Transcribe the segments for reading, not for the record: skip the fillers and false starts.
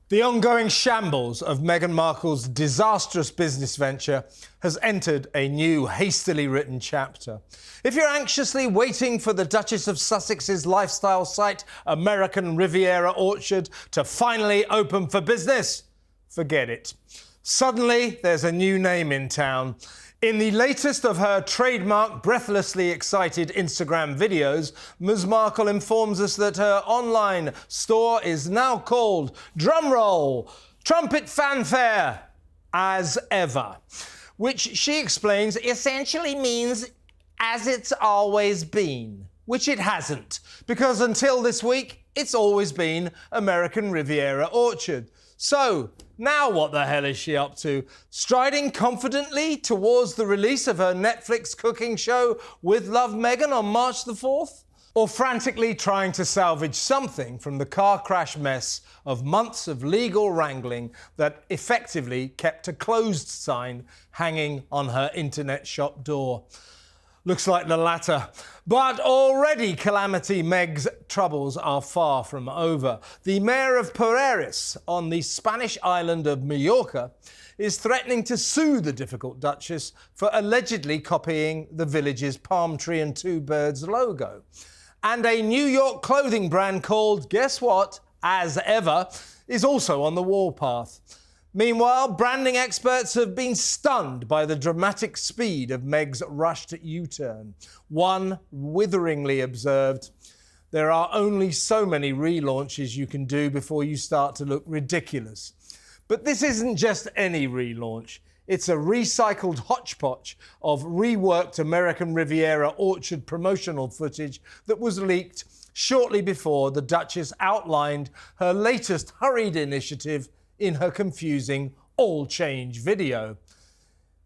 The ongoing shambles of Meghan Markle's disastrous business venture has entered a new, hastily written chapter. If you're anxiously waiting for the Duchess of Sussex's lifestyle site, American Riviera Orchard, to finally open for business, forget it. Suddenly, there's a new name in town. In the latest of her trademark, breathlessly excited Instagram videos, Ms. Markle informs us that her online store is now called, drumroll, trumpet fanfare, as ever, which she explains essentially means as it's always been, which it hasn't, because until this week, it's always been American Riviera Orchard. So, now what the hell is she up to? Striding confidently towards the release of her Netflix cooking show With Love Meghan on March the 4th? Or frantically trying to salvage something from the car crash mess of months of legal wrangling that effectively kept a closed sign hanging on her internet shop door? Looks like the latter. But already Calamity Meg's troubles are far from over. The mayor of Pereiras on the Spanish island of Mallorca is threatening to sue the difficult Duchess for allegedly copying the village's palm tree and two birds logo. And a New York clothing brand called, guess what, as ever, is also on the warpath. Meanwhile, branding experts have been stunned by the dramatic speed of Meg's rushed U-turn. One witheringly observed, "There are only so many relaunches you can do before you start to look ridiculous." But this isn't just any relaunch. It's a recycled hodgepodge of reworked American Riviera Orchard promotional footage that was leaked shortly before the Duchess outlined her latest hurried initiative in her confusing all change video.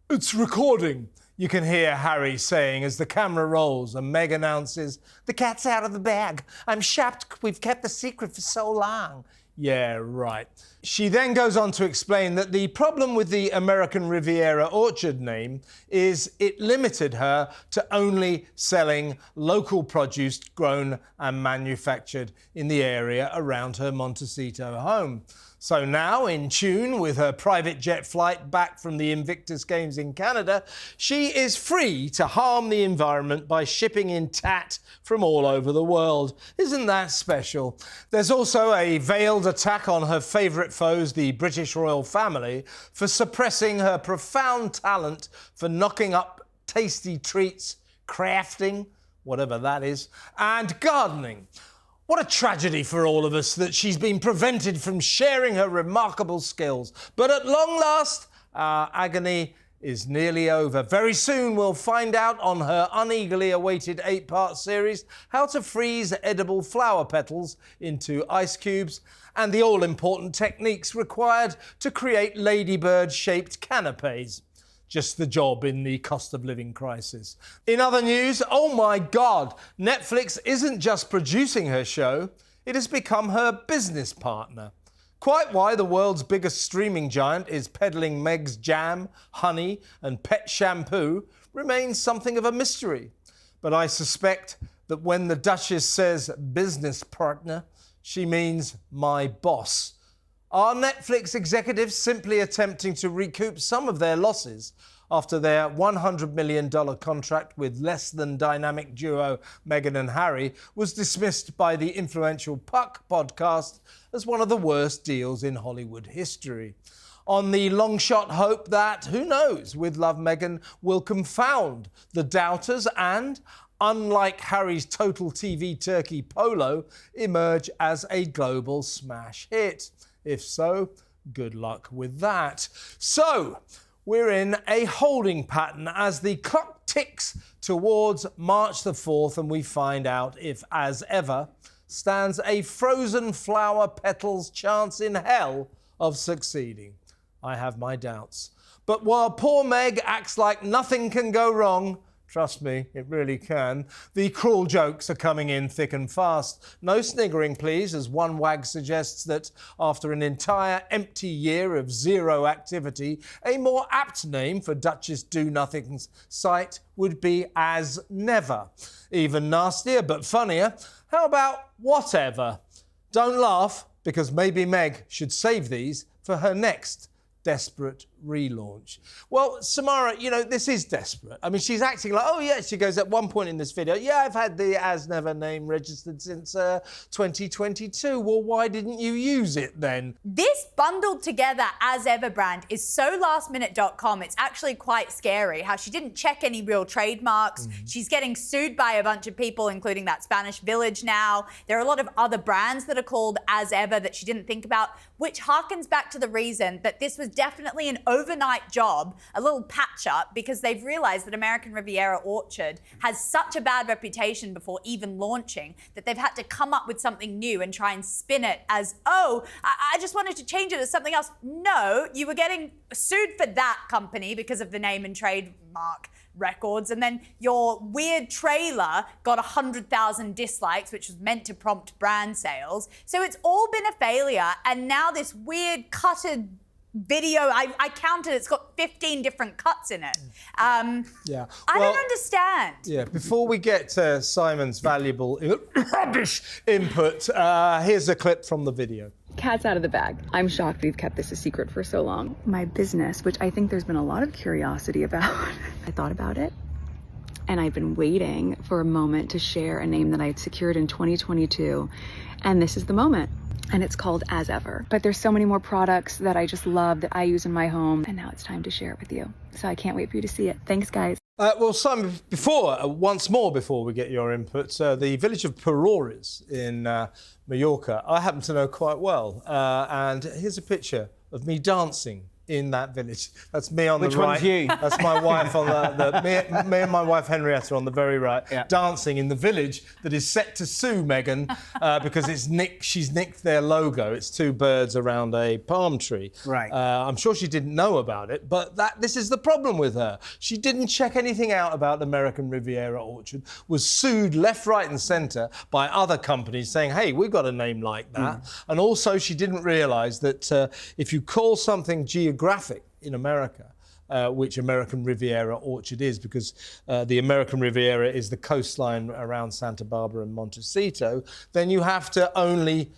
"It's recording," you can hear Harry saying as the camera rolls and Meg announces, "The cat's out of the bag. I'm shocked we've kept the secret for so long." Yeah, right. She then goes on to explain that the problem with the American Riviera Orchard name is it limited her to only selling local produce grown and manufactured in the area around her Montecito home. So now, in tune with her private jet flight back from the Invictus Games in Canada, she is free to harm the environment by shipping in tat from all over the world. Isn't that special? There's also a veiled attack on her favourite foes, the British royal family, for suppressing her profound talent for knocking up tasty treats, crafting, whatever that is, and gardening. What a tragedy for all of us that she's been prevented from sharing her remarkable skills. But at long last, our agony is nearly over. Very soon we'll find out on her uneagerly awaited 8-part series how to freeze edible flower petals into ice cubes and the all-important techniques required to create ladybird-shaped canapes. Just the job in the cost of living crisis. In other news, oh my God, Netflix isn't just producing her show, it has become her business partner. Quite why the world's biggest streaming giant is peddling Meg's jam, honey and pet shampoo remains something of a mystery. But I suspect that when the Duchess says business partner, she means my boss. Are Netflix executives simply attempting to recoup some of their losses after their $100 million contract with less than dynamic duo Meghan and Harry was dismissed by the influential Puck podcast as one of the worst deals in Hollywood history? On the long shot hope that, who knows, With Love Meghan will confound the doubters and, unlike Harry's total TV turkey polo, emerge as a global smash hit. If so, good luck with that. So, we're in a holding pattern as the clock ticks towards March the 4th and we find out if, as ever, stands a frozen flower petal's chance in hell of succeeding. I have my doubts. But while poor Meg acts like nothing can go wrong, trust me, it really can, the cruel jokes are coming in thick and fast. No sniggering, please, as one wag suggests that after an entire empty year of zero activity, a more apt name for Duchess Do-Nothing's site would be As Never. Even nastier, but funnier, how about Whatever? Don't laugh, because maybe Meg should save these for her next desperate relaunch. Well, Samara, you know, this is desperate. I mean, she's acting like, oh, yeah, she goes at one point in this video, yeah, I've had the as never name registered since 2022. Well, why didn't you use it then? This bundled together as ever brand is so lastminute.com. It's actually quite scary how she didn't check any real trademarks. She's getting sued by a bunch of people, including that Spanish village now. There are a lot of other brands that are called as ever that she didn't think about, which harkens back to the reason that this was definitely an overnight job, a little patch up, because they've realized that American Riviera Orchard has such a bad reputation before even launching that they've had to come up with something new and try and spin it as, oh, I just wanted to change it as something else. No, you were getting sued for that company because of the name and trademark records, and then your weird trailer got 100,000 dislikes, which was meant to prompt brand sales. So it's all been a failure, and now this weird cutted video, I counted, it's got 15 different cuts in it. Yeah. I don't understand. Yeah, before we get to Simon's valuable rubbish input, here's a clip from the video. Cat's out of the bag. I'm shocked we've kept this a secret for so long. My business, which I think there's been a lot of curiosity about, I thought about it, and I've been waiting for a moment to share a name that I'd secured in 2022, and this is the moment. And it's called As Ever. But there's so many more products that I just love that I use in my home, and now it's time to share it with you. So I can't wait for you to see it. Thanks, guys. Well, Simon, once more before we get your input, the village of Perores in Mallorca, I happen to know quite well. And here's a picture of me dancing in that village. That's me on the right. Which one's you? That's my wife on me and my wife Henrietta on the very right, dancing in the village that is set to sue Meghan because she's nicked their logo. It's two birds around a palm tree. Right. I'm sure she didn't know about it, but this is the problem with her. She didn't check anything out about the American Riviera Orchard, was sued left, right and centre by other companies saying, hey, we've got a name like that. And also she didn't realise that if you call something geographic in America, which American Riviera Orchard is, because the American Riviera is the coastline around Santa Barbara and Montecito, then you have to only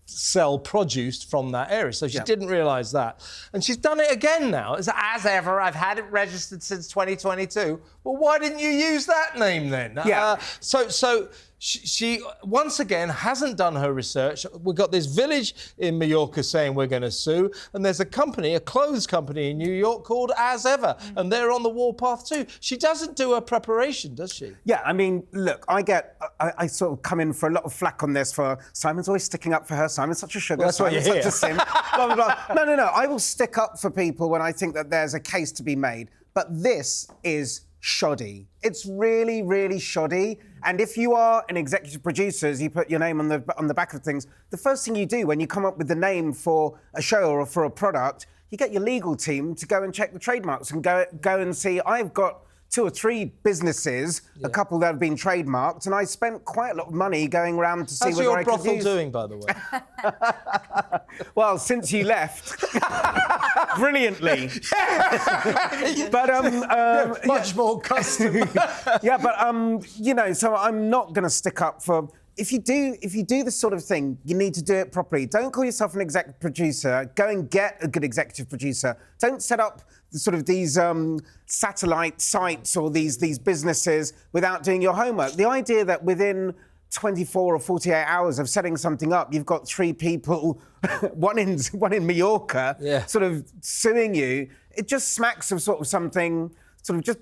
sell produce from that area. So she didn't realise that. And she's done it again now. It's as ever, I've had it registered since 2022. Well, why didn't you use that name then? Yeah. So she once again hasn't done her research. We've got this village in Mallorca saying we're going to sue, and there's a company, a clothes company in New York called As Ever, and they're on the warpath too. She doesn't do her preparation, does she? Yeah, I mean, look, I sort of come in for a lot of flack on this for Simon's always sticking up for her. Simon's such a sugar. Well, that's what you hear. Such a simp. Blah, blah, blah. No. I will stick up for people when I think that there's a case to be made. But this is shoddy. It's really, really shoddy. And if you are an executive producer, as you put your name on the back of things, the first thing you do when you come up with the name for a show or for a product, you get your legal team to go and check the trademarks and go and see, I've got 2 or 3 businesses, a couple that have been trademarked, and I spent quite a lot of money going around to see whether I could use... How's your brothel doing, by the way? Well, since you left, brilliantly. But much more custom. Yeah, but you know, so I'm not going to stick up for. If you do this sort of thing, you need to do it properly. Don't call yourself an executive producer. Go and get a good executive producer. Don't set up sort of these satellite sites or these businesses without doing your homework. The idea that within 24 or 48 hours of setting something up, you've got 3 people, one in Mallorca, sort of suing you. It just smacks of sort of something. Sort of just,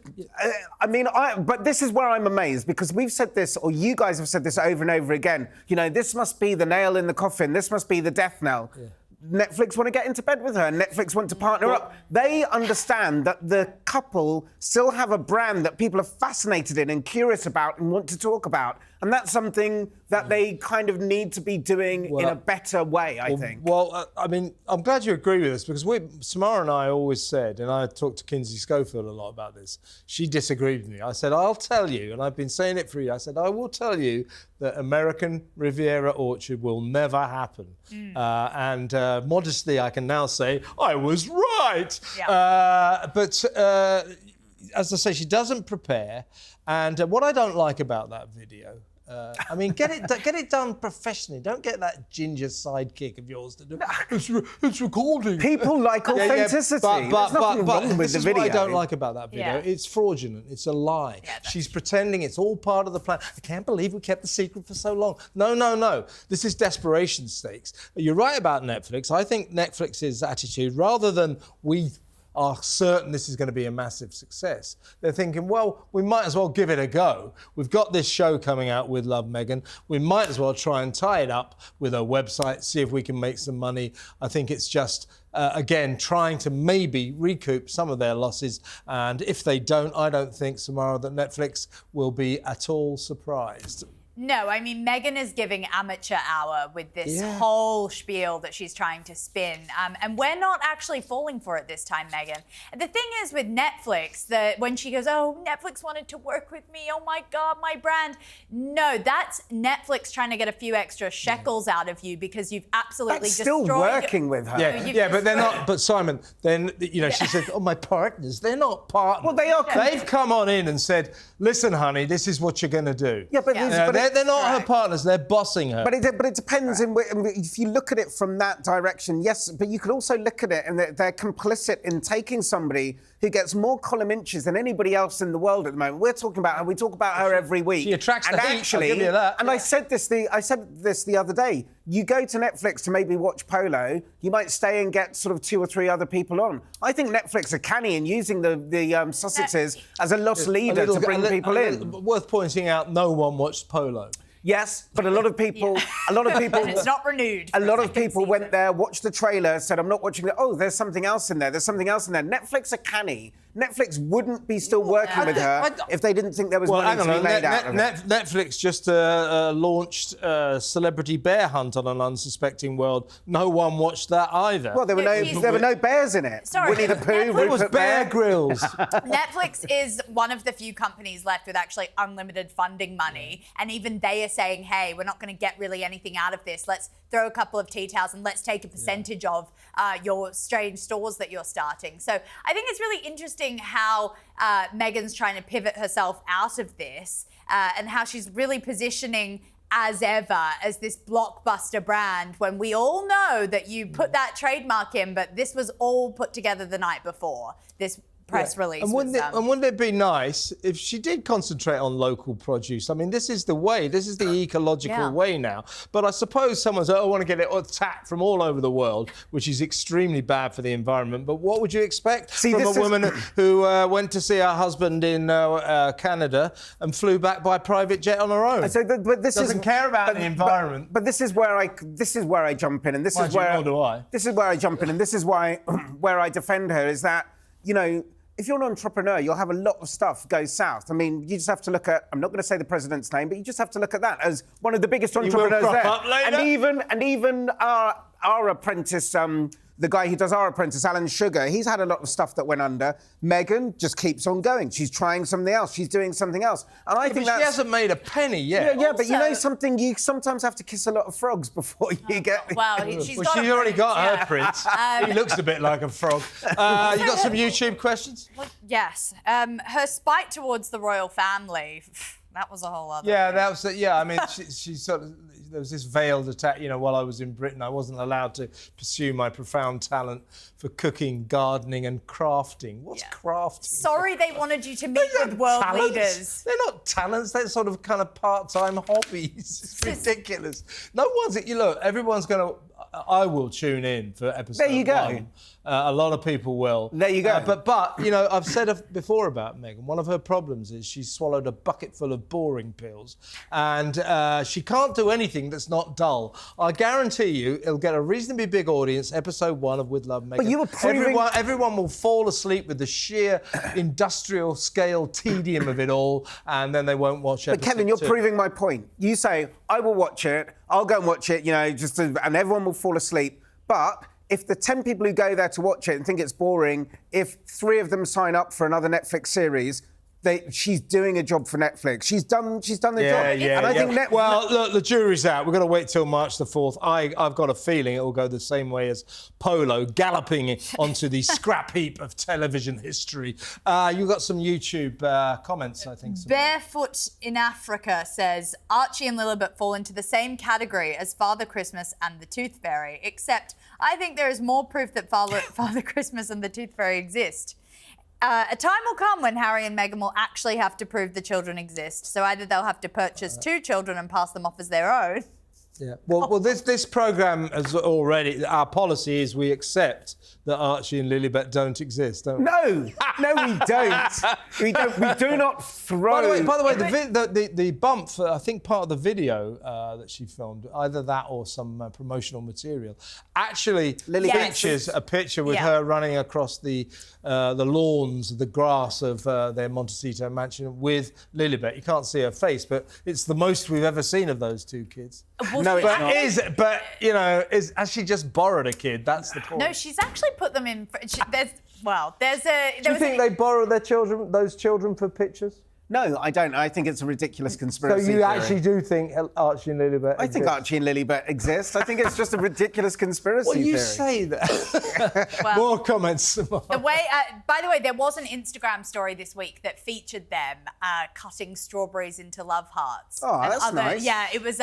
but this is where I'm amazed, because we've said this, or you guys have said this over and over again. You know, this must be the nail in the coffin. This must be the death knell. Yeah. Netflix want to get into bed with her. Netflix want to partner up. They understand that the couple still have a brand that people are fascinated in and curious about and want to talk about. And that's something that they kind of need to be doing in a better way, I think. Well, I mean, I'm glad you agree with this, because Samara and I always said, and I talked to Kinsey Schofield a lot about this, she disagreed with me. I said, I'll tell you, and I've been saying it for you, I said, I will tell you that American Riviera Orchard will never happen. And modestly, I can now say, I was right. Yeah. But as I say, she doesn't prepare. And what I don't like about that video I mean, get it done professionally. Don't get that ginger sidekick of yours to do. It's recording. People like authenticity. There's nothing wrong with this the is video. what I don't like about that video. Yeah. It's fraudulent. It's a lie. Yeah, She's pretending it's all part of the plan. I can't believe we kept the secret for so long. No. This is desperation stakes. You're right about Netflix. I think Netflix's attitude, rather than we are certain this is going to be a massive success, they're thinking, well, we might as well give it a go. We've got this show coming out with Love Meghan. We might as well try and tie it up with a website, see if we can make some money. I think it's just, again, trying to maybe recoup some of their losses. And if they don't, I don't think, Samara, that Netflix will be at all surprised. No, I mean, Meghan is giving amateur hour with this whole spiel that she's trying to spin. And we're not actually falling for it this time, Meghan. The thing is with Netflix, that when she goes, oh, Netflix wanted to work with me, oh my God, my brand. No, that's Netflix trying to get a few extra shekels out of you because you've absolutely That's destroyed... still working with her. But they're not. But Simon, then she said, "Oh, my partners, they're not partners." Well, they are. They've come on in and said, "Listen, honey, this is what you're going to do." Yeah, but they're not her partners. They're bossing her. But it depends. If you look at it from that direction, yes. But you could also look at it and they're complicit in taking somebody who gets more column inches than anybody else in the world at the moment. We talk about her every week. She attracts and the heat, actually, I'll give you that. And I said this the other day. You go to Netflix to maybe watch polo, you might stay and get sort of 2 or 3 other people on. I think Netflix are canny in using the Sussexes as a lost leader to bring people in. Worth pointing out, no one watched polo. Yes, but a lot of people. It's not renewed. A lot of people went there, watched the trailer, said, "I'm not watching it." Oh, there's something else in there. There's something else in there. Netflix are canny. Netflix wouldn't be still working with her if they didn't think there was money to be made out of it. Netflix just launched Celebrity Bear Hunt on an unsuspecting world. No one watched that either. Well, there were no bears in it. Sorry, Winnie the Pooh, It was Rupert Bear Grylls. Netflix is one of the few companies left with actually unlimited funding money, and even they are saying, hey, we're not going to get really anything out of this. Let's throw a couple of tea towels and let's take a percentage of your strange stores that you're starting. So I think it's really interesting how Meghan's trying to pivot herself out of this and how she's really positioning as ever as this blockbuster brand when we all know that you put that trademark in, but this was all put together the night before. This press release. And wouldn't it be nice if she did concentrate on local produce? I mean, this is the way. This is the ecological way now. But I suppose someone said, I want to get it attacked from all over the world, which is extremely bad for the environment. But what would you expect from a woman who went to see her husband in Canada and flew back by private jet on her own? So, but this doesn't care about the environment. But this is where I jump in, and this is where I jump in, and this is why where I defend her is that, you know, if you're an entrepreneur, you'll have a lot of stuff go south. I mean, you just have to look at, I'm not going to say the president's name, but you just have to look at that as one of the biggest entrepreneurs there. And even our apprentice, the guy who does Our Apprentice, Alan Sugar, he's had a lot of stuff that went under. Meghan just keeps on going. She's trying something else. She's doing something else. And I think she hasn't made a penny yet. Yeah, but you know something? You sometimes have to kiss a lot of frogs before you get... Well, she's already got her prince. He looks a bit like a frog. You got some YouTube questions? Well, yes. Her spite towards the royal family... That was a whole other thing. That was I mean, she sort of, there was this veiled attack. You know, while I was in Britain, I wasn't allowed to pursue my profound talent for cooking, gardening, and crafting. What's crafting? Sorry, they wanted you to meet with world leaders. They're not talents. They're sort of kind of part-time hobbies. It's ridiculous. No one's. Look, everyone's going to. I will tune in for episode 1. There you go. A lot of people will. There you go. But you know, I've said before about Meghan, one of her problems is she's swallowed a bucket full of boring pills, and she can't do anything that's not dull. I guarantee you, it'll get a reasonably big audience. Episode 1 of With Love, Meghan. But you were proving... everyone will fall asleep with the sheer industrial scale tedium of it all, and then they won't watch episode 2. But Kevin, you're proving my point. You say, I will watch it, I'll go and watch it, you know, and everyone will fall asleep. But if the 10 people who go there to watch it and think it's boring, if 3 of them sign up for another Netflix series, she's doing a job for Netflix. She's done the job. And I think Netflix... Well, look, the jury's out. We've got to wait till March the 4th. I've got a feeling it will go the same way as Polo galloping onto the scrap heap of television history. You've got some YouTube comments, I think. Barefoot in Africa says, Archie and Lilibet fall into the same category as Father Christmas and the Tooth Fairy, except I think there is more proof that Father Christmas and the Tooth Fairy exist. A time will come when Harry and Meghan will actually have to prove the children exist. So either they'll have to purchase 2 children and pass them off as their own. Yeah. Well, this programme has already... Our policy is we accept that Archie and Lilibet don't exist, don't we? No, we don't. We do not throw... By the way, the bump, I think part of the video that she filmed, either that or some promotional material, actually features a picture with her running across the lawns, the grass of their Montecito mansion with Lilibet. You can't see her face, but it's the most we've ever seen of those 2 kids. Well, Has she just borrowed a kid? That's the point. No, she's actually put them in... Do you think they borrow those children for pictures? No, I don't. I think it's a ridiculous conspiracy So you theory. actually do think Archie and Lilibet I think Archie and Lilibet exist. I think it's just a ridiculous conspiracy theory. Well, you say that. More comments. By the way, there was an Instagram story this week that featured them cutting strawberries into love hearts. Oh, that's nice. Yeah, it was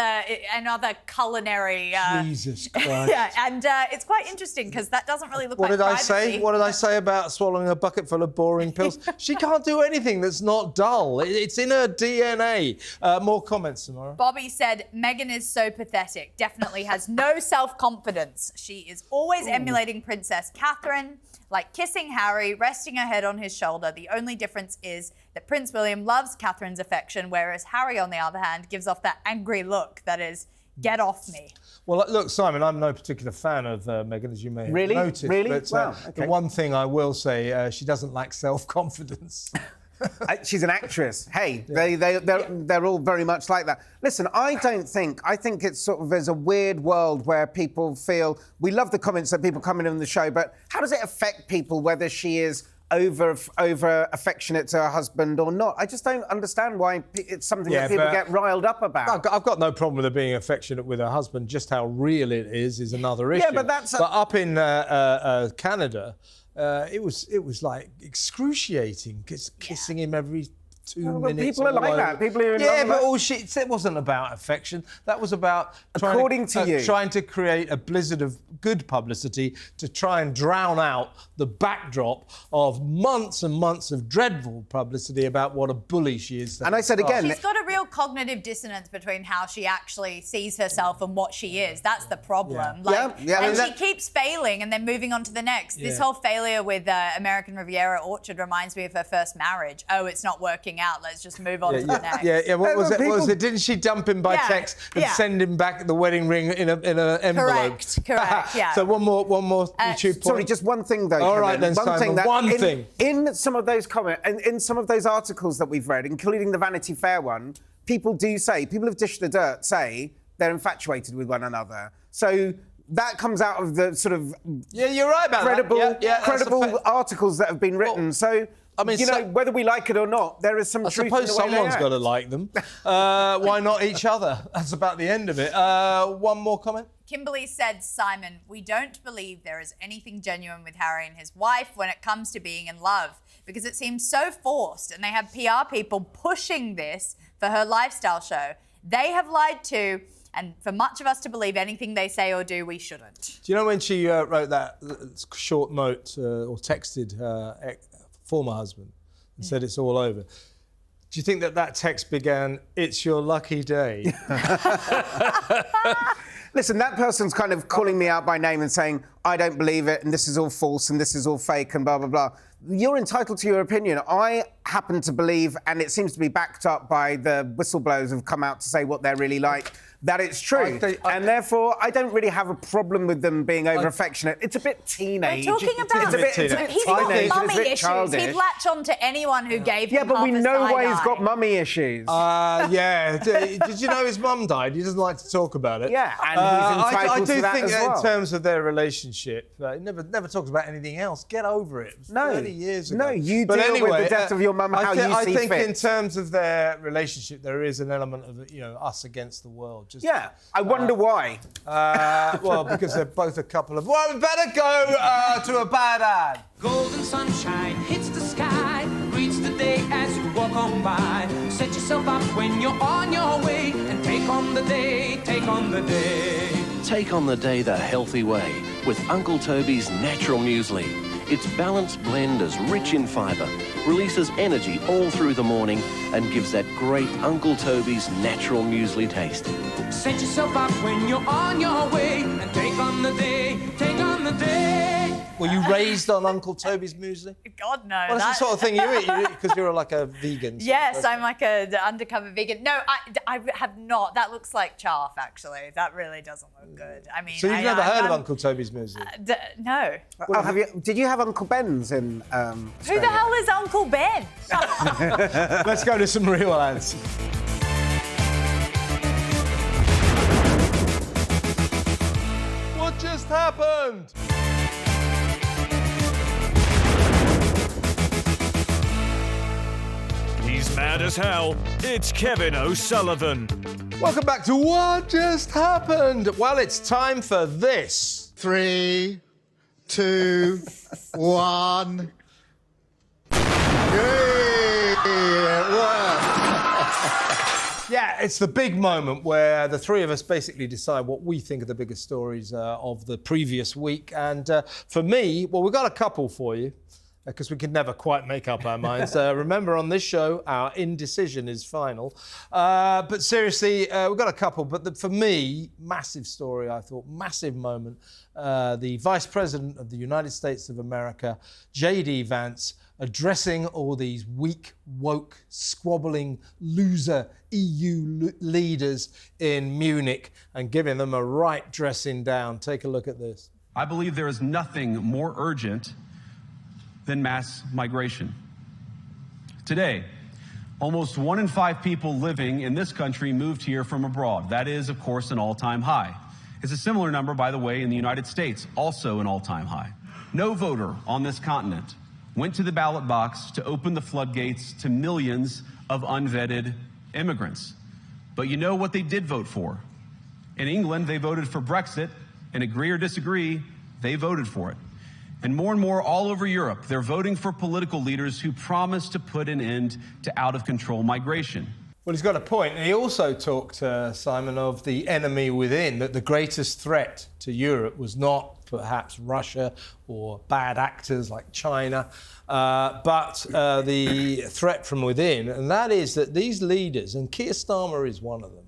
another culinary... Jesus Christ. Yeah, and it's quite interesting because that doesn't really look What like did I privacy. say? What did I say about swallowing a bucket full of boring pills? She can't do anything that's not dull. It's in her DNA. More comments, Samara. Bobby said, Meghan is so pathetic. Definitely has no self-confidence. She is always emulating Princess Catherine, like kissing Harry, resting her head on his shoulder. The only difference is that Prince William loves Catherine's affection, whereas Harry, on the other hand, gives off that angry look that is, get off me. Well, look, Simon, I'm no particular fan of Meghan, as you may have noticed. Really? But Okay. the one thing I will say, she doesn't lack self-confidence. She's an actress. Hey, they're all very much like that. Listen, I think it's sort of, there's a weird world where people feel, we love the comments that people come in on the show, but how does it affect people whether she is over affectionate to her husband or not? I just don't understand why it's something that people get riled up about. I've got no problem with her being affectionate with her husband. Just how real it is another issue. Yeah, but that's... But up in Canada... it was like excruciating, kissing him every 2 minutes. People are like that. People are in love. It wasn't about affection. That was about trying to create a blizzard of good publicity to try and drown out the backdrop of months and months of dreadful publicity about what a bully she is. And I said again... She's got a real cognitive dissonance between how she actually sees herself and what she is. That's the problem. She keeps failing and then moving on to the next. This whole failure with American Riviera Orchard reminds me of her first marriage. Oh, it's not working out. Let's just move on to the next. What was it? Didn't she dump him by text and send him back the wedding ring in an envelope? Correct. Yeah. So one more YouTube point. Sorry, just one thing though. All right then, Simon. In some of those comments, in some of those articles that we've read, including the Vanity Fair one, people have dished the dirt, say they're infatuated with one another. So that comes out of the sort of you're right about credible articles that have been written. So. I mean, whether we like it or not, there is some truth in the way I suppose someone's got to like them. Why not each other? That's about the end of it. One more comment. Kimberly said, Simon, we don't believe there is anything genuine with Harry and his wife when it comes to being in love, because it seems so forced, and they have PR people pushing this for her lifestyle show. They have lied too, and for much of us to believe anything they say or do, we shouldn't. Do you know when she wrote that short note or texted her former husband and said it's all over? Do you think that text began, "It's your lucky day"? Listen, that person's kind of calling me out by name and saying, I don't believe it, and this is all false, and this is all fake, and blah, blah, blah. You're entitled to your opinion. I happen to believe, and it seems to be backed up by the whistleblowers who've come out to say what they're really like, that it's true. And therefore, I don't really have a problem with them being over-affectionate. It's a bit teenage. We're talking about... He's got mummy issues. He'd latch on to anyone who gave him but we know why he's got mum. mummy issues. Yeah. Did you know his mum died? He doesn't like to talk about it. Yeah, and he's entitled to that as well. I do think in terms of their relationship, he never talks about anything else. Get over it. It was 30 years ago. No, you but deal anyway, with the death of your mum how you see I think fit. in terms of their relationship, there is an element of, us against the world. Just, I wonder why. Well, because they're both a couple of... Well, we better go to a bad ad. Golden sunshine hits the sky, greets the day as you walk on by. Set yourself up when you're on your way, and take on the day, take on the day. Take on the day the healthy way with Uncle Toby's Natural Muesli. Its balanced blend is rich in fibre, releases energy all through the morning and gives that great Uncle Toby's Natural Muesli taste. Set yourself up when you're on your way, and take on the day, take on the day. Were you raised on Uncle Toby's muesli? God, no. Well, that's the sort of thing you eat, because you're like a vegan. Yes, I'm like an undercover vegan. No, I have not. That looks like chaff, actually. That really doesn't look good. I mean... So you've never heard of Uncle Toby's muesli? No. Did you have Uncle Ben's in Who the hell is Uncle Ben? Let's go to some real ads. What just happened? He's mad as hell. It's Kevin O'Sullivan. Welcome back to What Just Happened. Well, it's time for this. 3, 2, 1. Yeah, it's the big moment where the three of us basically decide what we think are the biggest stories of the previous week. And for me, well, we've got a couple for you, because we can never quite make up our minds. Remember, on this show, our indecision is final. But seriously, we've got a couple. But for me, massive story, I thought, massive moment. The Vice President of the United States of America, JD Vance, addressing all these weak, woke, squabbling, loser EU leaders in Munich and giving them a right dressing down. Take a look at this. I believe there is nothing more urgent than mass migration. Today, almost 1 in 5 people living in this country moved here from abroad. That is, of course, an all-time high. It's a similar number, by the way, in the United States, also an all-time high. No voter on this continent went to the ballot box to open the floodgates to millions of unvetted immigrants. But you know what they did vote for? In England, they voted for Brexit, and agree or disagree, they voted for it. And more all over Europe, they're voting for political leaders who promise to put an end to out-of-control migration. Well, he's got a point. And he also talked, Simon, of the enemy within, that the greatest threat to Europe was not perhaps Russia or bad actors like China, but the threat from within. And that is that these leaders, and Keir Starmer is one of them,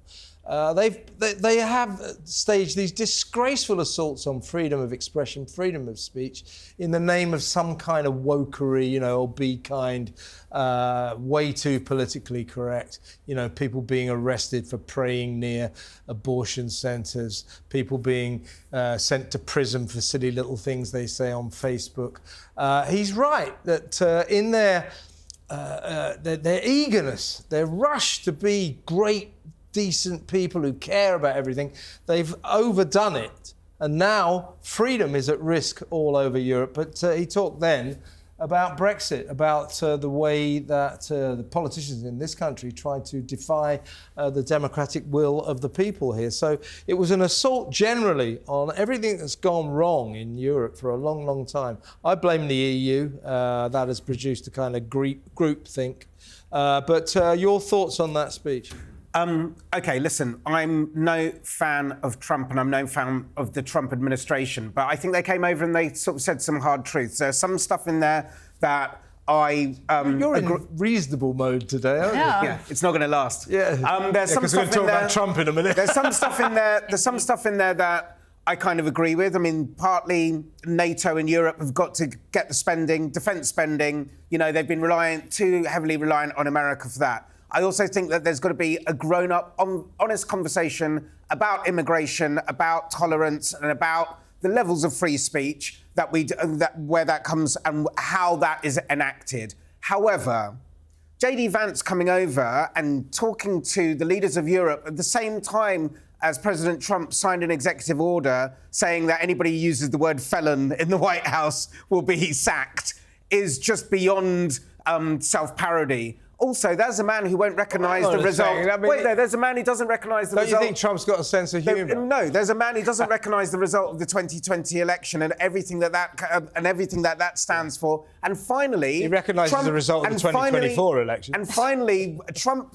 they have staged these disgraceful assaults on freedom of expression, freedom of speech, in the name of some kind of wokery, or be kind, way too politically correct. People being arrested for praying near abortion centres, people being sent to prison for silly little things they say on Facebook. He's right that in their eagerness, their rush to be great, decent people who care about everything, they've overdone it. And now freedom is at risk all over Europe. But he talked then about Brexit, about the way that the politicians in this country tried to defy the democratic will of the people here. So it was an assault generally on everything that's gone wrong in Europe for a long, long time. I blame the EU. That has produced a kind of groupthink. But your thoughts on that speech? OK, listen, I'm no fan of Trump and I'm no fan of the Trump administration, but I think they came over and they sort of said some hard truths. There's some stuff in there that I... You're in reasonable mode today, aren't you? Yeah, it's not going to last. Yeah. There's some stuff we're going to talk about Trump in a minute. There's some stuff in there. There's some stuff in there that I kind of agree with. I mean, partly NATO and Europe have got to get the spending, defence spending. They've been too heavily reliant on America for that. I also think that there's got to be a grown-up, honest conversation about immigration, about tolerance, and about the levels of free speech where that comes and how that is enacted. However, JD Vance coming over and talking to the leaders of Europe at the same time as President Trump signed an executive order saying that anybody who uses the word felon in the White House will be sacked is just beyond self-parody. Also, there's a man who won't recognise the result. There's a man who doesn't recognise the result. Don't you think Trump's got a sense of humour? No, there's a man who doesn't recognise the result of the 2020 election and everything that stands for. And finally, he recognises the result of the 2024 election. And finally,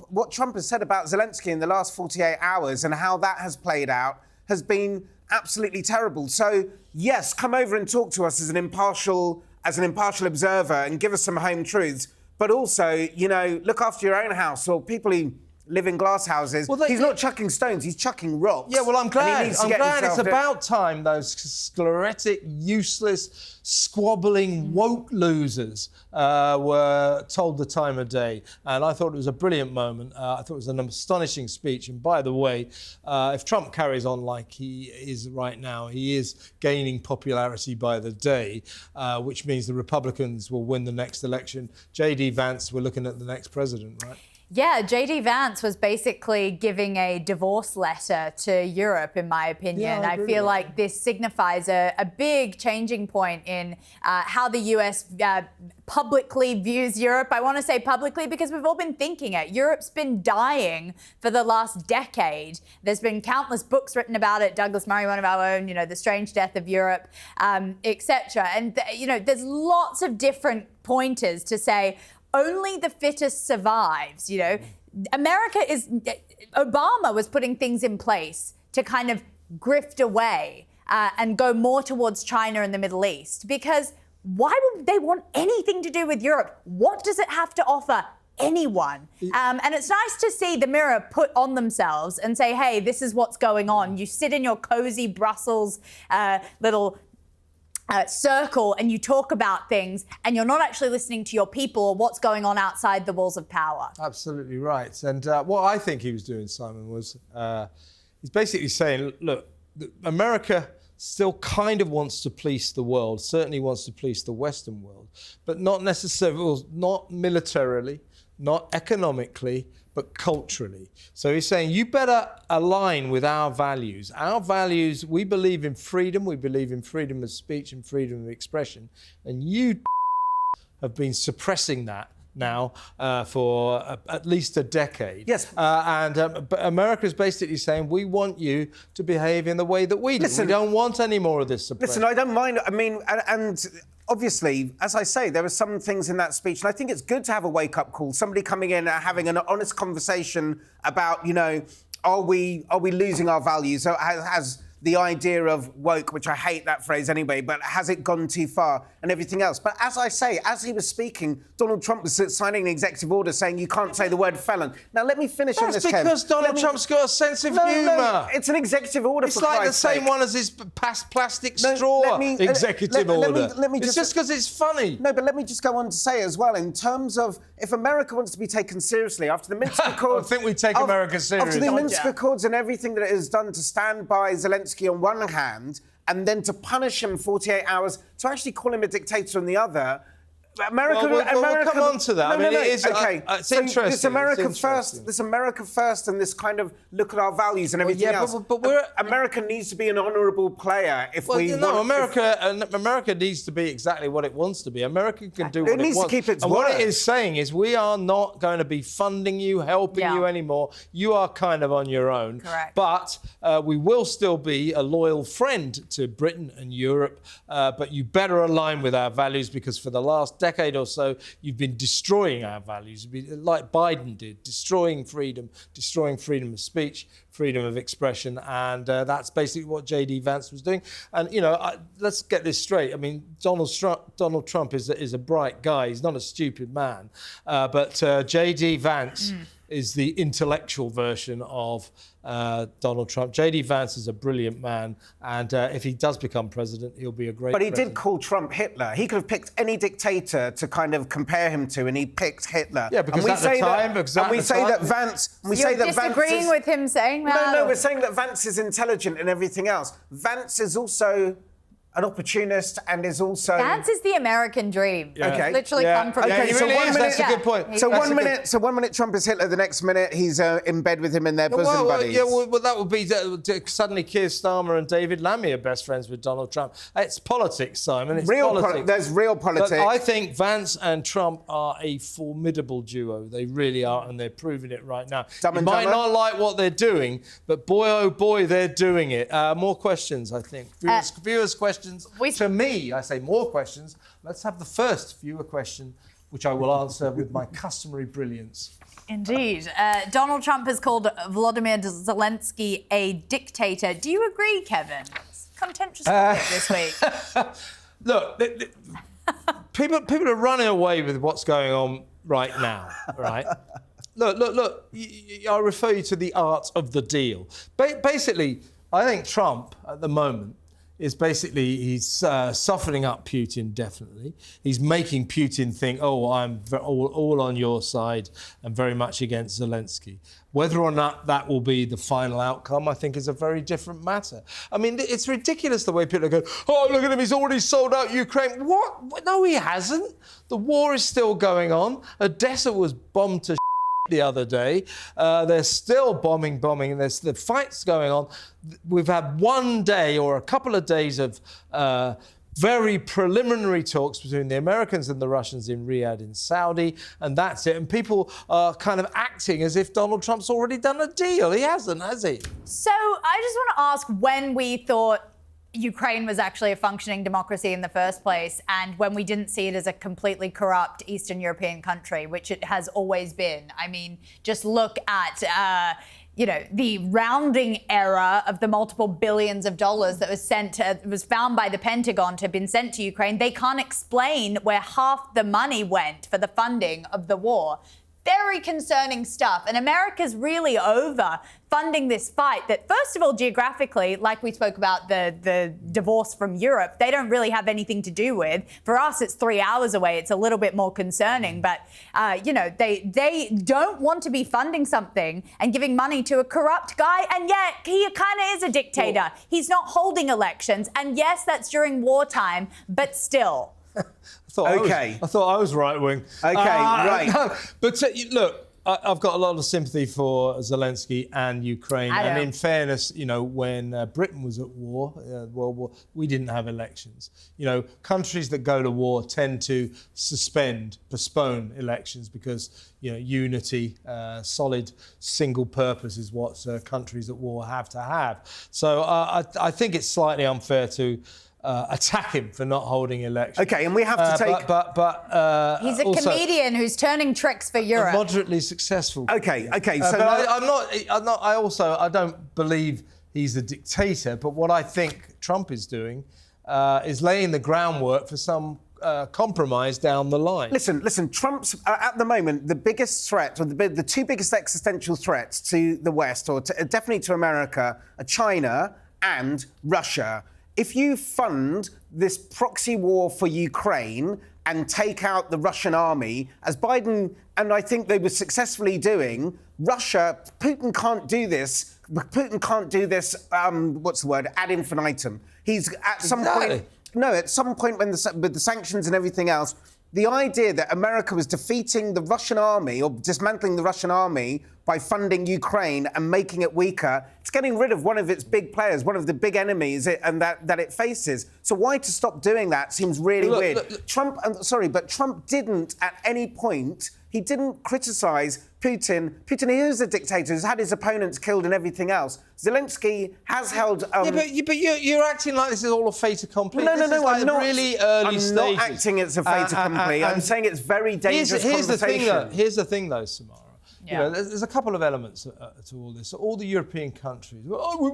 what Trump has said about Zelensky in the last 48 hours and how that has played out has been absolutely terrible. So yes, come over and talk to us as an impartial observer and give us some home truths. But also, look after your own house or people who live in glass houses. Well, he's not chucking stones, he's chucking rocks. Yeah, well, I'm glad it's about time those sclerotic, useless, squabbling, woke losers were told the time of day. And I thought it was a brilliant moment. I thought it was an astonishing speech. And by the way, if Trump carries on like he is right now, he is gaining popularity by the day, which means the Republicans will win the next election. JD Vance, we're looking at the next president, right? Yeah, JD Vance was basically giving a divorce letter to Europe, in my opinion. Yeah, I feel like this signifies a big changing point in how the US publicly views Europe. I want to say publicly because we've all been thinking it. Europe's been dying for the last decade. There's been countless books written about it. Douglas Murray, one of our own, The Strange Death of Europe, etc. And, there's lots of different pointers to say, only the fittest survives, Obama was putting things in place to kind of grift away and go more towards China and the Middle East. Because why would they want anything to do with Europe? What does it have to offer anyone? And it's nice to see the Mirror put on themselves and say, hey, this is what's going on. You sit in your cozy Brussels little circle and you talk about things and you're not actually listening to your people or what's going on outside the walls of power. Absolutely right. And what I think he was doing, Simon, was he's basically saying, look, America still kind of wants to police the world, certainly wants to police the Western world, but not necessarily, not militarily, not economically, but culturally. So he's saying, you better align with our values. Our values, we believe in freedom of speech and freedom of expression. And you have been suppressing that now for at least a decade. Yes. But America is basically saying, we want you to behave in the way that we do. We don't want any more of this suppression. Listen, I don't mind. I mean, and obviously, as I say, there are some things in that speech, and I think it's good to have a wake-up call. Somebody coming in and having an honest conversation about, are we losing our values? So has the idea of woke, which I hate that phrase anyway, but has it gone too far and everything else? But as I say, as he was speaking, Donald Trump was signing an executive order saying you can't say the word felon. Now, let me finish on this, Kev. That's because Donald Trump's got a sense of humour. No, it's an executive order, it's like the same one as his plastic straw executive order. It's just because it's funny. No, but let me just go on to say as well, in terms of if America wants to be taken seriously, after the Minsk Accords... I think we take America seriously. After the Minsk Accords and everything that it has done to stand by Zelensky on one hand, and then to punish him 48 hours, to actually call him a dictator on the other, America... We'll come on to that. It's interesting. This America first and this kind of look at our values and everything else. But America needs to be an honourable player America needs to be exactly what it wants to be. America can do what it wants. It needs to keep its word. What it is saying is we are not going to be funding you, helping you anymore. You are kind of on your own. Correct. But we will still be a loyal friend to Britain and Europe. But you better align with our values because for the last decade or so, you've been destroying our values, like Biden did, destroying freedom of speech, freedom of expression, and that's basically what JD Vance was doing. And, let's get this straight. I mean, Donald Trump is a bright guy. He's not a stupid man. But JD Vance is the intellectual version of Donald Trump. JD Vance is a brilliant man, and if he does become president, he'll be a great But he president. did call Trump Hitler. He could have picked any dictator to kind of compare him to, and he picked Hitler. Yeah, because and at the time... and we say that Vance... You're disagreeing with him saying that? No, we're saying that Vance is intelligent and everything else. Vance is also an opportunist and is also... Vance is the American dream. Yeah. Okay. Literally come from... Okay, so really 1 minute... That's a good point. So one minute Trump is Hitler, the next minute he's in bed with him and they're bosom buddies. Yeah, well, that would be... suddenly Keir Starmer and David Lammy are best friends with Donald Trump. It's politics, Simon. It's politics. There's real politics. But I think Vance and Trump are a formidable duo. They really are, and they're proving it right now. You might not like what they're doing, but boy, oh boy, they're doing it. More questions, I think. Viewers' questions to me. I say more questions. Let's have the first viewer question, which I will answer with my customary brilliance. Indeed. Donald Trump has called Volodymyr Zelensky a dictator. Do you agree, Kevin? It's a contentious topic this week. Look, people are running away with what's going on right now, right? Look. I refer you to the art of the deal. Basically, I think Trump, at the moment, is basically he's softening up Putin, definitely. He's making Putin think, oh, I'm all on your side and very much against Zelensky. Whether or not that will be the final outcome, I think, is a very different matter. I mean, it's ridiculous the way people are going, oh, look at him, he's already sold out Ukraine. What? No, he hasn't. The war is still going on. Odessa was bombed to the other day. They're still bombing. There's the fights going on. We've had one day or a couple of days of very preliminary talks between the Americans and the Russians in Riyadh in Saudi, and that's it. And people are kind of acting as if Donald Trump's already done a deal. He hasn't, has he? So I just want to ask when we thought Ukraine was actually a functioning democracy in the first place, and when we didn't see it as a completely corrupt Eastern European country, which it has always been. I mean, just look at, the rounding error of the multiple billions of dollars that was found by the Pentagon to have been sent to Ukraine. They can't explain where half the money went for the funding of the war. Very concerning stuff. And America's really over funding this fight that, first of all, geographically, like we spoke about the divorce from Europe, they don't really have anything to do with. For us, it's 3 hours away. It's a little bit more concerning. But, they don't want to be funding something and giving money to a corrupt guy. And yet he kind of is a dictator. Well, he's not holding elections. And yes, that's during wartime, but still. I thought I was right wing. Okay, right. No, but look, I've got a lot of sympathy for Zelensky and Ukraine. And in fairness, when Britain was at war, World War, we didn't have elections. Countries that go to war tend to postpone elections because, unity, solid single purpose is what countries at war have to have. So I think it's slightly unfair to attack him for not holding elections. Okay, and we have to take... he's a comedian who's turning tricks for Europe. Moderately successful. Okay. So I don't believe he's a dictator, but what I think Trump is doing is laying the groundwork for some compromise down the line. Listen. Trump's at the moment the biggest threat, or the two biggest existential threats to the West, or definitely to America, are China and Russia. If you fund this proxy war for Ukraine and take out the Russian army, as Biden and I think they were successfully doing, Putin can't do this. Putin can't do this. Ad infinitum. He's at some point. No, at some point with the sanctions and everything else, the idea that America was defeating the Russian army or dismantling the Russian army by funding Ukraine and making it weaker, it's getting rid of one of its big players, one of the big enemies that it faces. So why to stop doing that seems really weird. Look. But Trump didn't at any point, he didn't criticise Putin. Putin is a dictator, he's had his opponents killed and everything else. Zelensky has held... but you're acting like this is all a fait accompli. No, I'm not. Really early stages. I'm not acting it's a fait accompli. I'm saying it's very dangerous conversation. Here's the thing, though, Samara. Yeah. There's a couple of elements to all this. So all the European countries,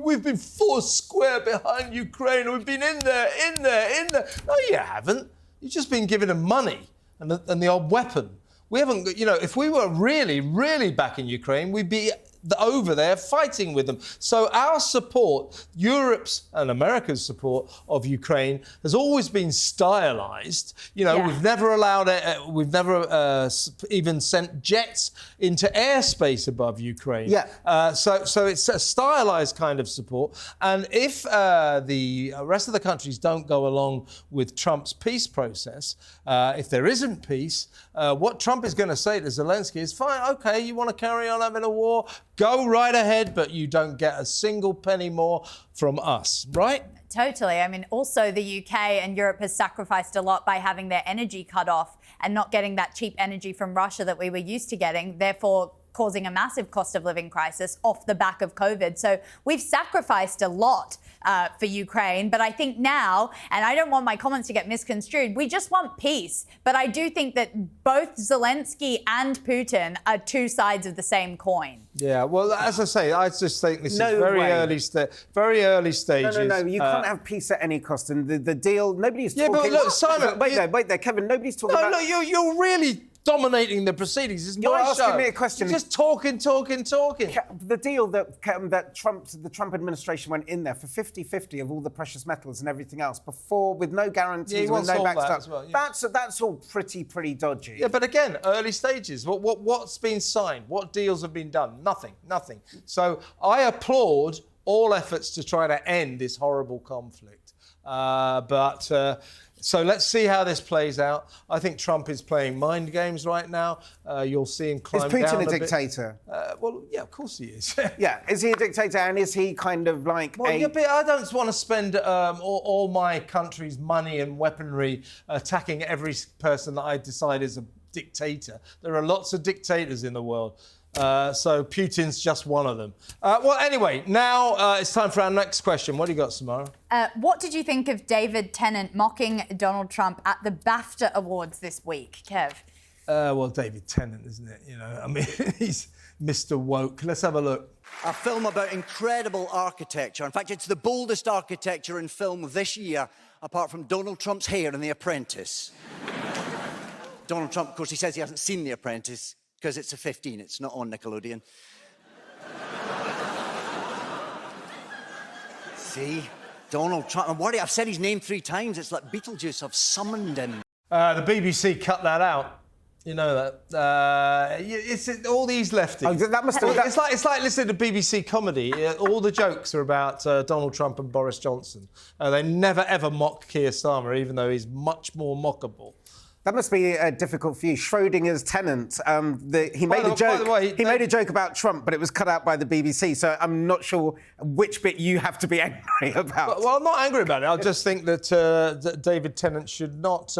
we've been four square behind Ukraine. We've been in there. No, you haven't. You've just been giving them money and the odd weapon. We haven't, you know, if we were really, really back in Ukraine, we'd be over there fighting with them. So our support, Europe's and America's support of Ukraine has always been stylized. You know, we've never allowed it, we've never even sent jets into airspace above Ukraine. So it's a stylized kind of support. And if the rest of the countries don't go along with Trump's peace process, if there isn't peace, what Trump is going to say to Zelensky is, fine, OK, you want to carry on having a war? Go right ahead, but you don't get a single penny more from us, right? Totally. I mean, also the UK and Europe has sacrificed a lot by having their energy cut off and not getting that cheap energy from Russia that we were used to getting, therefore causing a massive cost of living crisis off the back of COVID. So we've sacrificed a lot for Ukraine. But I think now, and I don't want my comments to get misconstrued, we just want peace. But I do think that both Zelensky and Putin are two sides of the same coin. Yeah, well, as I say, I just think this is very early stages. No, you can't have peace at any cost. And the deal, nobody's talking... Yeah, but look, Simon... Wait there, Kevin, nobody's talking about... No, you're really dominating the proceedings. It's You're my asking show. me a question. You're just talking. The deal that the Trump administration went in there for 50-50 of all the precious metals and everything else before, with no guarantees, with no backstop. Well, that's all pretty dodgy. Yeah, but again, early stages. What's been signed? What deals have been done? Nothing. So I applaud all efforts to try to end this horrible conflict. So let's see how this plays out. I think Trump is playing mind games right now. You'll see him climb down. Is Putin a dictator? Well, yeah, of course he is. Yeah, is he a dictator, and is he kind of like yeah, but I don't want to spend all my country's money and weaponry attacking every person that I decide is a dictator. There are lots of dictators in the world. So Putin's just one of them. Well, anyway, now it's time for our next question. What do you got, Samara? What did you think of David Tennant mocking Donald Trump at the BAFTA Awards this week, Kev? Well, David Tennant, isn't it? You know, I mean, he's Mr. Woke. Let's have a look. A film about incredible architecture. In fact, it's the boldest architecture in film this year, apart from Donald Trump's hair in The Apprentice. Donald Trump, of course, he says he hasn't seen The Apprentice, because it's a 15, it's not on Nickelodeon. See? Donald Trump. I'm worried, I've said his name 3 times. It's like Beetlejuice, I've summoned him. The BBC cut that out. You know that. It's all these lefties. Oh, that must have... It's like listening to BBC comedy. All the jokes are about Donald Trump and Boris Johnson. They never, ever mock Keir Starmer, even though he's much more mockable. That must be difficult for you. Schrodinger's Tennant, he made a joke. By the way, he made a joke about Trump, but it was cut out by the BBC. So I'm not sure which bit you have to be angry about. Well, I'm not angry about it. I just think that David Tennant should not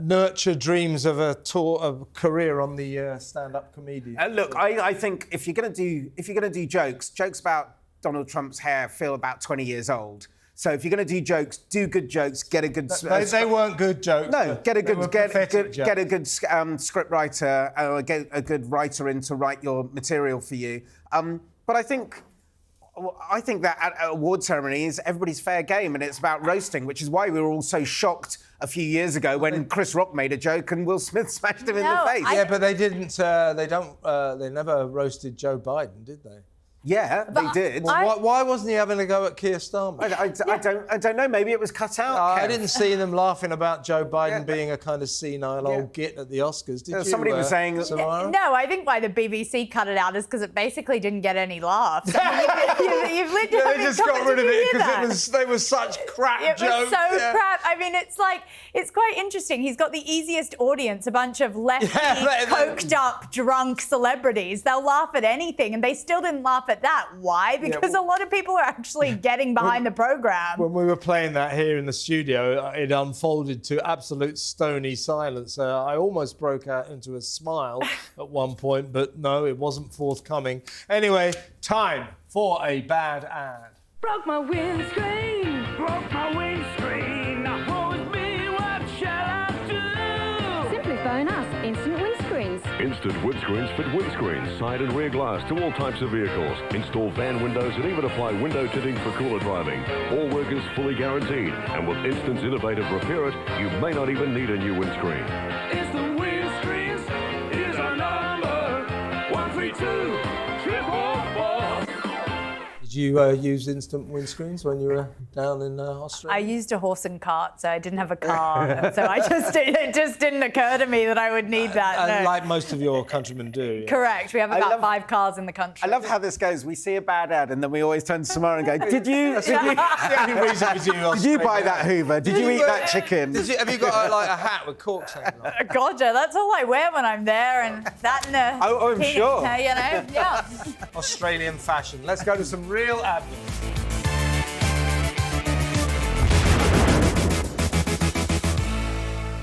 nurture dreams of a career on the stand-up comedian. Look, I think if you're going to do jokes about Donald Trump's hair feel about 20 years old. So if you're going to do jokes, do good jokes. Get a good. They weren't good jokes. No, get a good script writer or get a good writer in to write your material for you. But I think that at award ceremonies, everybody's fair game, and it's about roasting, which is why we were all so shocked a few years ago when Chris Rock made a joke and Will Smith smashed him in the face. Yeah, but they didn't. They never roasted Joe Biden, did they? Yeah, they did. Well, why wasn't he having a go at Keir Starmer? I don't know. Maybe it was cut out. I didn't see them laughing about Joe Biden being a kind of senile old git at the Oscars. Did you? Somebody was saying... Samara? No, I think why the BBC cut it out is because it basically didn't get any laughs. I mean, you've literally they just got rid of it because they were such crap jokes. It was so crap. I mean, it's quite interesting. He's got the easiest audience, a bunch of lefty, coked up, drunk celebrities. They'll laugh at anything, and they still didn't laugh at that. Why? Because a lot of people are actually getting behind the programme. When we were playing that here in the studio, it unfolded to absolute stony silence. I almost broke out into a smile at one point, but no, it wasn't forthcoming. Anyway, time for a bad ad. Broke my windscreen. Broke my windscreen. Woe is me, what shall I do? Simply phone us. Instant Windscreens. Instant windscreens fit windscreens, side and rear glass to all types of vehicles. Install van windows and even apply window tinting for cooler driving. All work is fully guaranteed. And with Instant's innovative repair it, you may not even need a new windscreen. Instant Windscreens. 3, 2, chip on boss. Did you use instant windscreens when you were down in Australia? I used a horse and cart, so I didn't have a car. So it just didn't occur to me that I would need that. No. Like most of your countrymen do. Yeah. Correct. We have about 5 cars in the country. I love how this goes. We see a bad ad and then we always turn to Samara and go, did you That's the only reason we do did you buy that Hoover? Did you eat that chicken? Have you got like a hat with corks hanging on? Gotcha. That's all I wear when I'm there, and that and a I'm bikini, sure. You know, yeah. Australian fashion. Let's go to some real adverts.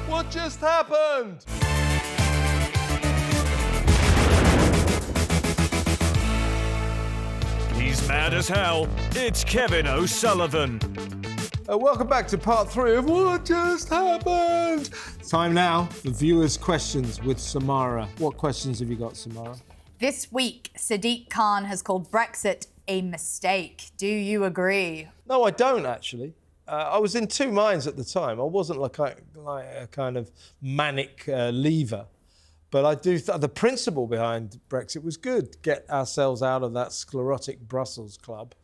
What just happened? He's mad as hell. It's Kevin O'Sullivan. Welcome back to part 3 of What Just Happened. Time now for viewers' questions with Samara. What questions have you got, Samara? This week, Sadiq Khan has called Brexit a mistake. Do you agree? No, I don't actually. I was in two minds at the time. I wasn't like a kind of manic leaver. But I do the principle behind Brexit was good. Get ourselves out of that sclerotic Brussels club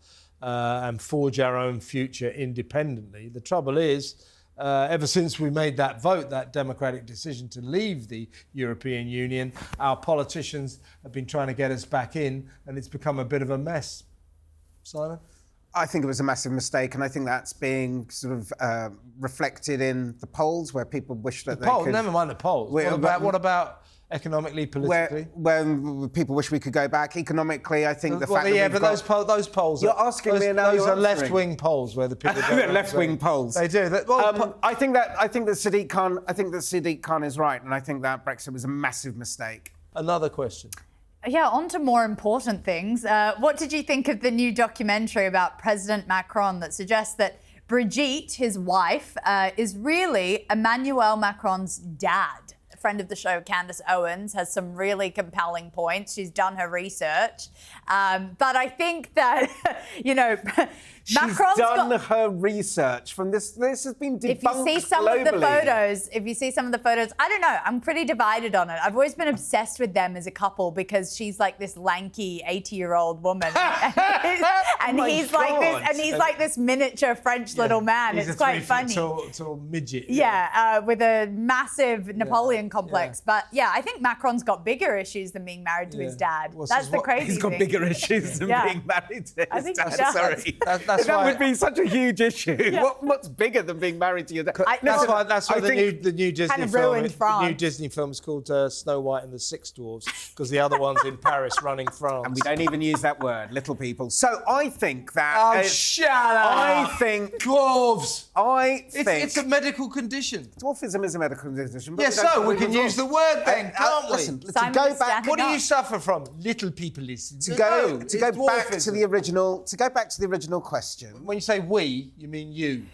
and forge our own future independently. The trouble is, ever since we made that vote, that democratic decision to leave the European Union, our politicians have been trying to get us back in, and it's become a bit of a mess. Simon? I think it was a massive mistake, and I think that's being sort of reflected in the polls, where people wish that they could... Never mind the polls. What about economically, politically? Where people wish we could go back. Economically, I think the fact that those polls... You're asking me now. Those are left-wing polls where the people... left-wing polls. They do. I think that Sadiq Khan is right, and I think that Brexit was a massive mistake. Another question. Yeah, on to more important things. What did you think of the new documentary about President Macron that suggests that Brigitte, his wife, is really Emmanuel Macron's dad? A friend of the show, Candace Owens, has some really compelling points. She's done her research. But I think that, Macron's done her research from this. This has been debunked globally. If you see some of the photos, I don't know. I'm pretty divided on it. I've always been obsessed with them as a couple because she's like this lanky 80-year-old woman, and he's like this miniature French little man. He's it's quite funny. Tall midget. Yeah, with a massive Napoleon complex. Yeah. But yeah, I think Macron's got bigger issues than being married to his dad. That's the crazy thing. He's got bigger issues than being married to his dad. Sorry. That would be such a huge issue. Yeah. What's bigger than being married to your dad? That's why the new Disney kind of film. ruined France. The new Disney film is called Snow White and the Six Dwarfs because the other one's in Paris running France. And we don't even use that word, little people. So I think that. Shut up! I think dwarves. It's a medical condition. Dwarfism is a medical condition. Yes, so we can use the word then, can't we? Listen, to go back. What do you suffer from? Little people listen. To go back to the original question. When you say we, you mean you.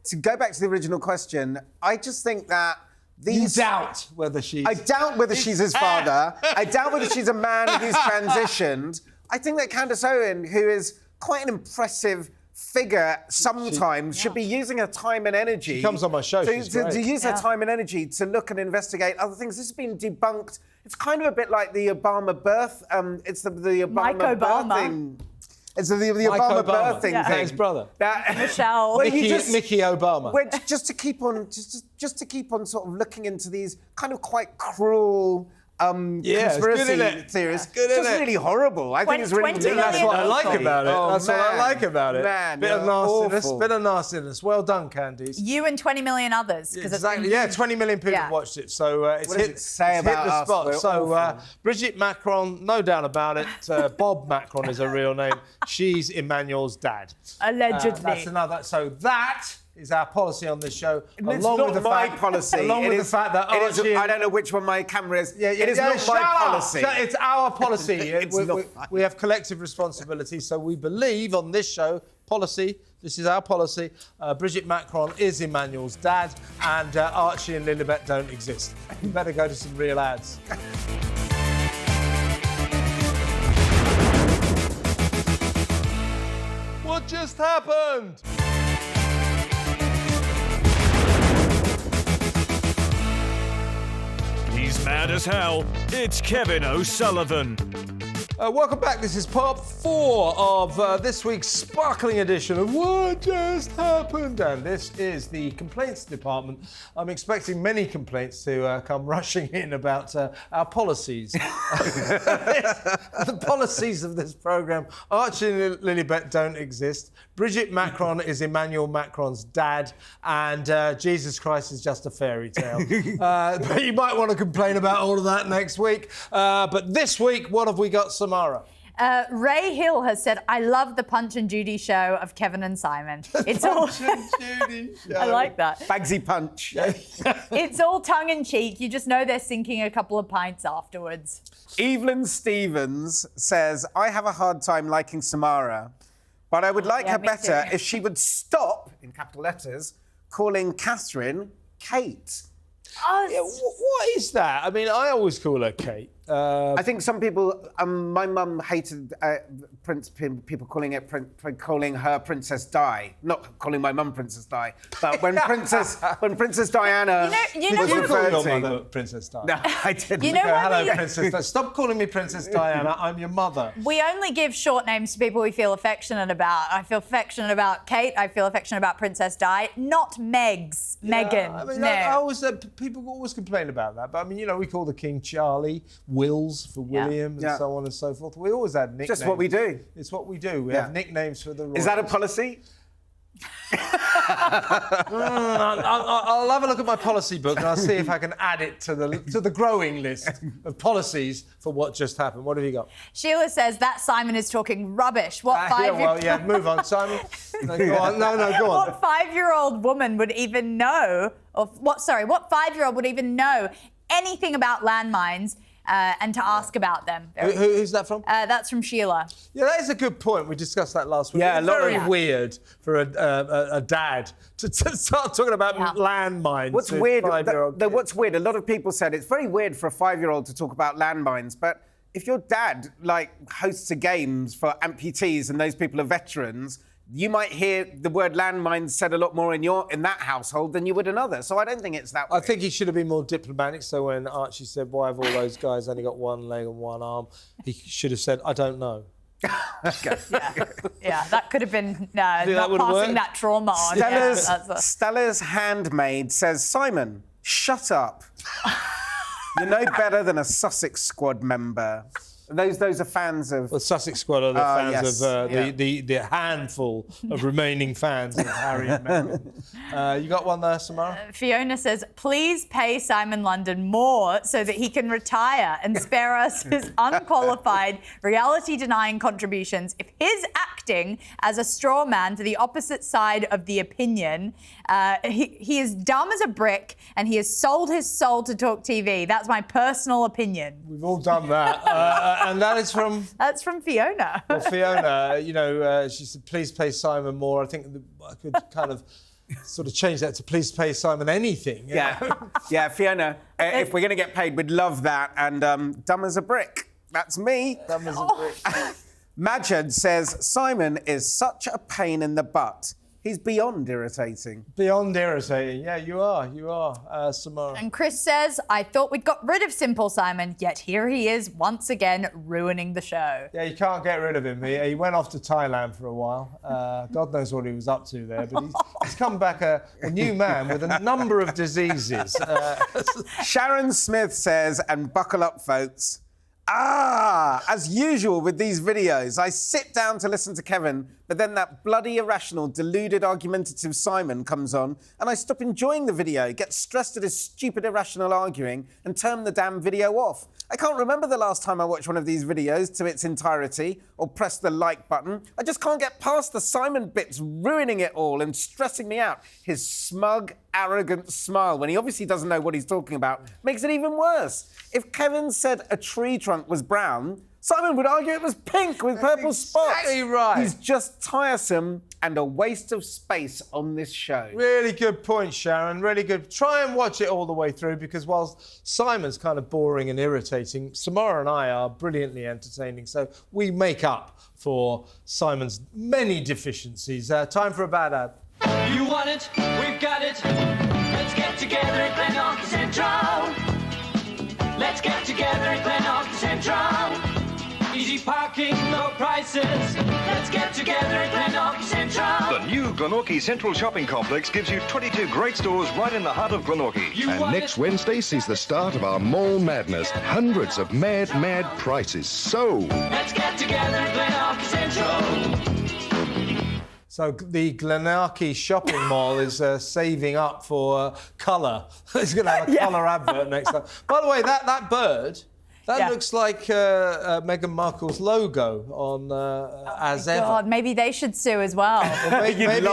To go back to the original question, I just think that these... You doubt whether she's... I doubt whether she's his father. I doubt whether she's a man who's transitioned. I think that Candace Owen, who is quite an impressive figure sometimes, should be using her time and energy... She comes on my show, to use her time and energy to look and investigate other things. This has been debunked. It's kind of a bit like the Obama birth... it's the Obama birthing... It's the Obama birthing thing. His brother. Michelle. Mickey Obama. Just to keep on sort of looking into these kind of quite cruel conspiracy theories. It's just really horrible. I think it's really... That's what I like about it. That's what I like about it. Man, bit of nastiness. Well done, Candice. You and 20 million others. Exactly. Yeah, 20 million people have watched it. So it's hit the spot. So Brigitte Macron, no doubt about it. Bob Macron is her real name. She's Emmanuel's dad. Allegedly. That's another. So that is our policy on this show. It's not my policy. Along with the fact that Archie... I don't know which one my camera is. It is not my policy. It's our policy. We have collective responsibility. So we believe on this show, policy, this is our policy, Brigitte Macron is Emmanuel's dad, and Archie and Lilibet don't exist. We better go to some real ads. What just happened? He's mad as hell, it's Kevin O'Sullivan. Welcome back. This is part 4 of this week's sparkling edition of What Just Happened. And this is the complaints department. I'm expecting many complaints to come rushing in about our policies. The policies of this programme. Archie and Lilibet don't exist. Bridget Macron is Emmanuel Macron's dad. And Jesus Christ is just a fairy tale. But you might want to complain about all of that next week. But this week, what have we got, Samara? Ray Hill has said, I love the Punch and Judy show of Kevin and Simon. It's all... Punch and Judy show. I like that. Bagsy Punch. It's all tongue-in-cheek. You just know they're sinking a couple of pints afterwards. Evelyn Stevens says, I have a hard time liking Samara, but I would like her better if she would stop, in capital letters, calling Catherine Kate. What is that? I mean, I always call her Kate. I think some people, my mum hated people calling her Princess Di. Not calling my mum Princess Di, but when Princess Diana was referred to. Princess Di. No, I didn't. You know what Hello, Princess Di. Stop calling me Princess Diana. I'm your mother. We only give short names to people we feel affectionate about. I feel affectionate about Kate. I feel affectionate about Princess Di. Not Megs. Meghan. I mean, no. I always people always complain about that. But I mean, you know, we call the King Charlie, Wills for William, and so on and so forth. We always had nicknames. Just what we do. It's what we do. We have nicknames for the royals. Is that a policy? I'll have a look at my policy book and I'll see if I can add it to the growing list of policies for what just happened. What have you got? Sheila says that Simon is talking rubbish. What move on, Simon. No, go on. No, go on. What 5-year-old woman would even know, what 5-year-old would even know anything about landmines and to ask about them? Who's that from? That's from Sheila. Yeah, that is a good point. We discussed that last week. Yeah, it's very weird for a dad to start talking about landmines. What's weird? What's weird? A lot of people said it's very weird for a 5-year-old to talk about landmines, but if your dad hosts a games for amputees and those people are veterans, you might hear the word landmines said a lot more in that household than you would in others. So I don't think it's that way. I think he should have been more diplomatic. So when Archie said, why have all those guys only got one leg and one arm, he should have said, I don't know. Yeah, that could have been not passing that trauma on. Stella's handmaid says, Simon, shut up. You're no better than a Sussex Squad member. Those are fans of... The Sussex Squad are the fans of the handful of remaining fans of Harry and Meghan. You got one there, Samara? Fiona says, please pay Simon London more so that he can retire and spare us his unqualified, reality-denying contributions. If his acting as a straw man to the opposite side of the opinion, he is dumb as a brick and he has sold his soul to talkTV. That's my personal opinion. We've all done that. And that is from... That's from Fiona. Well, Fiona, she said, please pay Simon more. I think I could kind of sort of change that to please pay Simon anything. Yeah, Fiona, if we're going to get paid, we'd love that. And dumb as a brick. That's me. Dumb as a brick. Majid says, Simon is such a pain in the butt. He's beyond irritating. Beyond irritating. Yeah, you are, Samara. And Chris says, I thought we'd got rid of Simple Simon, yet here he is once again ruining the show. Yeah, you can't get rid of him. He went off to Thailand for a while. God knows what he was up to there, but he's come back a new man with a number of diseases. Sharon Smith says, and buckle up, folks. As usual with these videos, I sit down to listen to Kevin, but then that bloody irrational, deluded, argumentative Simon comes on, and I stop enjoying the video, get stressed at his stupid, irrational arguing, and turn the damn video off. I can't remember the last time I watched one of these videos to its entirety, or pressed the like button. I just can't get past the Simon bits ruining it all and stressing me out. His smug, arrogant smile, when he obviously doesn't know what he's talking about, makes it even worse. If Kevin said a tree trunk was brown, Simon would argue it was pink with purple spots. Exactly right. He's just tiresome and a waste of space on this show. Really good point, Sharon. Really good. Try and watch it all the way through, because whilst Simon's kind of boring and irritating, Samara and I are brilliantly entertaining. So we make up for Simon's many deficiencies. Time for a bad ad. You want it, we've got it. Let's get together at Glen Central. Let's get low prices. Let's get together at Glenorchy Central. The new Glenorchy Central Shopping Complex gives you 22 great stores right in the heart of Glenorchy. And next Wednesday sees the start of our mall madness. Hundreds of mad prices. So let's get together at Glenorchy Central. So the Glenorchy shopping mall is saving up for colour. It's going to have a colour advert next time. By the way, that bird, that looks like Meghan Markle's logo on As Ever. God, maybe they should sue as well. Maybe the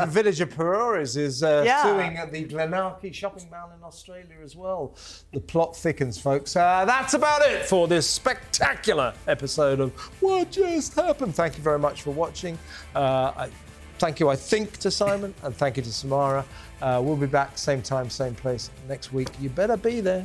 village of Perores is suing at the Glenorchy shopping mall in Australia as well. The plot thickens, folks. That's about it for this spectacular episode of What Just Happened. Thank you very much for watching. Thank you, I think, to Simon, and thank you to Samara. We'll be back same time, same place next week. You better be there.